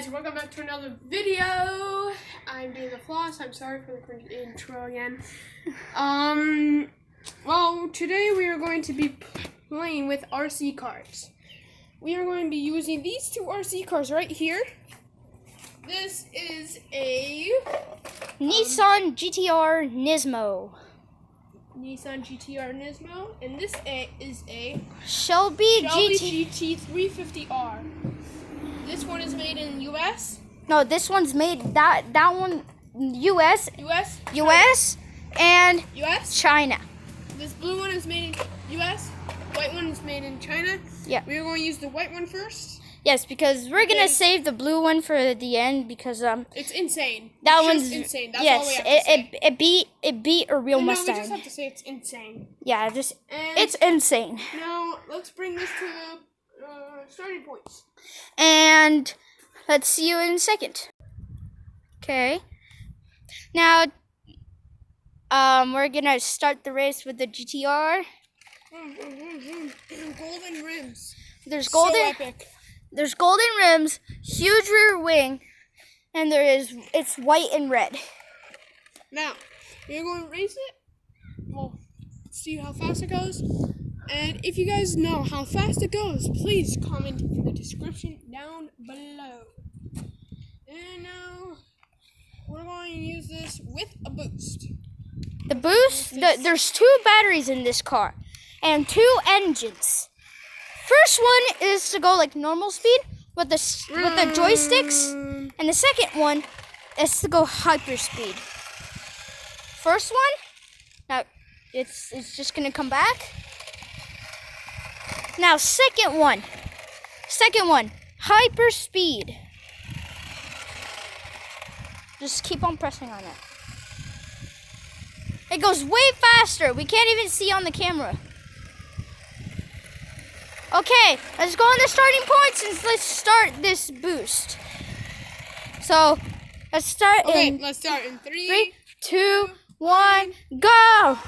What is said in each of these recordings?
guys, welcome back to another video. I'm doing the floss. I'm sorry for the cringe intro again. Well, today we are going to be playing with RC cars. We are going to be using these two RC cars right here. This is a Nissan GTR Nismo. Nissan GTR Nismo, and this is a Shelby GT350R. This one is made in U.S. No, this one's made that one U.S. US and US. China. This blue one is made in U.S. White one is made in China. Yeah. We're going to use the white one first. Yes, because we're gonna save the blue one for the end because it's insane. That it's one's insane. That's yes, all we have to say. it beat a real Mustang. We just have to say it's insane. Yeah, it's insane. Now let's bring this to the starting points. And let's see you in a second. Okay. Now, we're gonna start the race with the GTR. Golden rims. There's So epic. There's golden rims, huge rear wing, and it's white and red. Now, we're going to race it. We'll see how fast it goes. And if you guys know how fast it goes, please comment in the description down below. And now, we're going to use this with a boost. The boost, there's two batteries in this car, and two engines. First one is to go like normal speed with the joysticks, and the second one is to go hyper speed. First one, now it's just gonna come back. Now second one, hyper speed. Just keep on pressing on it. It goes way faster. We can't even see on the camera. Okay, let's go on the starting points and let's start this boost. So, let's start let's start in 3, 2, 1, go!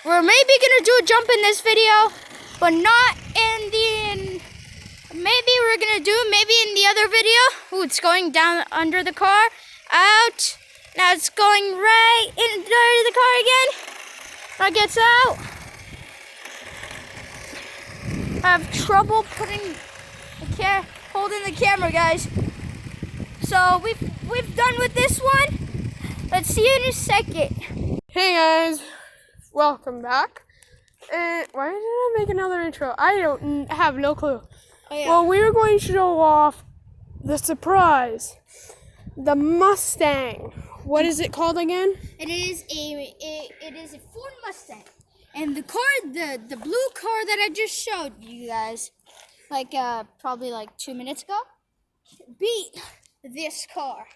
We're maybe gonna do a jump in this video, but not in the... Maybe we're gonna do maybe in the other video. Ooh, it's going down under the car. Out. Now it's going right into the car again. Now it gets out. I have trouble holding the camera, guys. So we've done with this one. Let's see you in a second. Hey guys, welcome back. And why did I make another intro? I have no clue. Oh, yeah. Well, we're going to show off the surprise. The Mustang. What is it called again? It is a Ford Mustang, and the car, the blue car that I just showed you guys, like probably like 2 minutes ago, beat this car.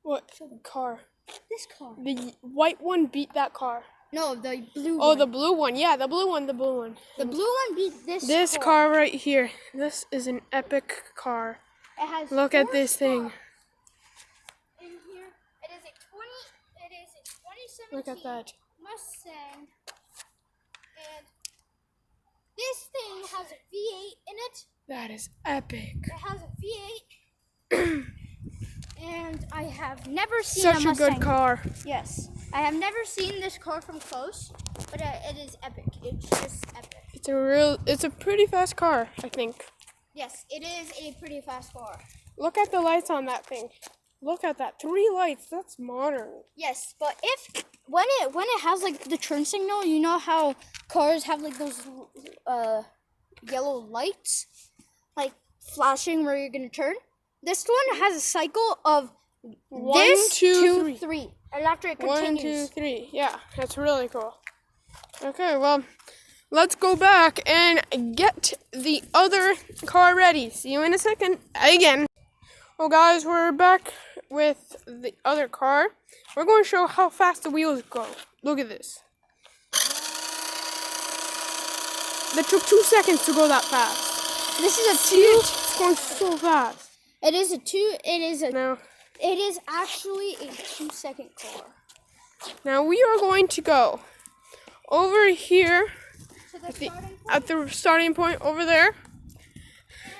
What car? This car. The white one beat that car. No, the blue one. Oh, the blue one. Yeah, the blue one. The blue one. The blue one beat this. This car right here. This is an epic car. It has Look at this thing. In here, it is a 2017 Look at that. Mustang, and this thing has a V8 in it. That is epic. It has a V8, and I have never seen Such a Mustang. good car. Yes, I have never seen this car from close, but it is epic. It's just epic. It's a pretty fast car, I think. Yes, it is a pretty fast car. Look at the lights on that thing. Look at that. 3 lights. That's modern. Yes, but when it has like the turn signal, you know how cars have like those yellow lights, like flashing where you're gonna turn. This one has a cycle of 1, 2, 3. Electric 1, continues. 2, 3. Yeah, that's really cool. Okay, well, let's go back and get the other car ready. See you in a second. Again. Well, guys, we're back with the other car. We're going to show how fast the wheels go. Look at this. That took 2 seconds to go that fast. This is a See it? It's going so fast. It is a 2. It is a. No. It is actually a 2-second car. Now we are going to go over here To the starting point. at the starting point over there. And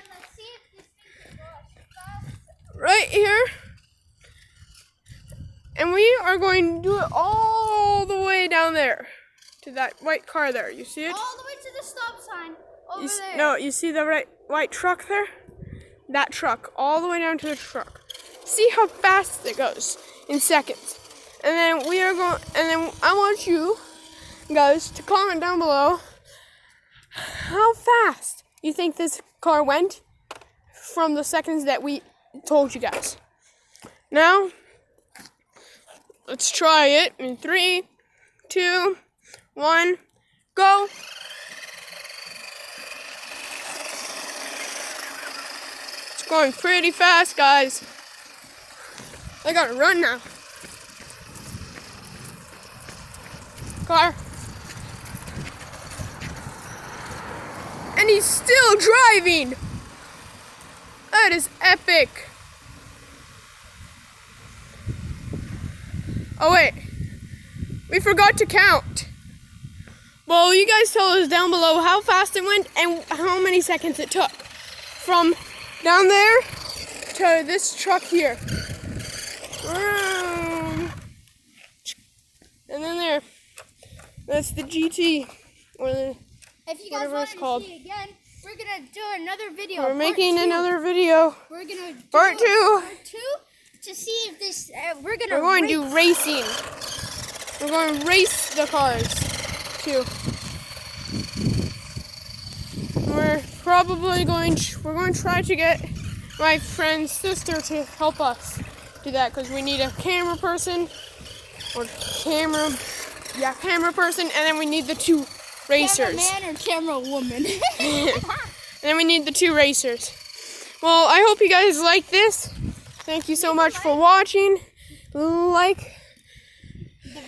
let's see if this thing can go as fast. Right here. And we are going to do it all the way down there to that white car there. You see it? All the way to the stop sign over there. No, you see the white truck there? That truck, all the way down to the truck. See how fast it goes in seconds. And then we are going, and then I want you guys to comment down below how fast you think this car went from the seconds that we told you guys. Now, let's try it in 3, 2, 1, go. It's going pretty fast, guys. I gotta run now. Car. And he's still driving. That is epic. Oh wait, we forgot to count. Well, you guys tell us down below how fast it went and how many seconds it took. From down there to this truck here. And then there. That's the GT. Or the, If you guys whatever want it's to called. see it again, we're gonna do another video. We're making another video. We're gonna do Part 2. Part 2 to see if this. We're We're going to do racing. We're going to race the cars too. We're probably going to try to get my friend's sister to help us do that because we need a camera person camera person, and then we need the 2 racers. Cameraman or camera woman. And then we need the 2 racers. Well, I hope you guys like this. Thank you so much for watching. Like the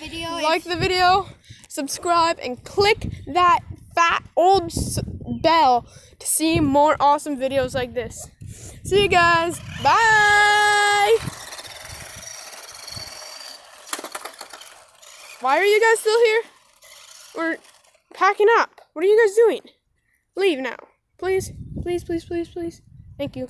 video, subscribe, and click that fat old bell to see more awesome videos like this. See you guys. Bye. Why are you guys still here? We're packing up. What are you guys doing? Leave now. Please, please, please, please, please. Thank you.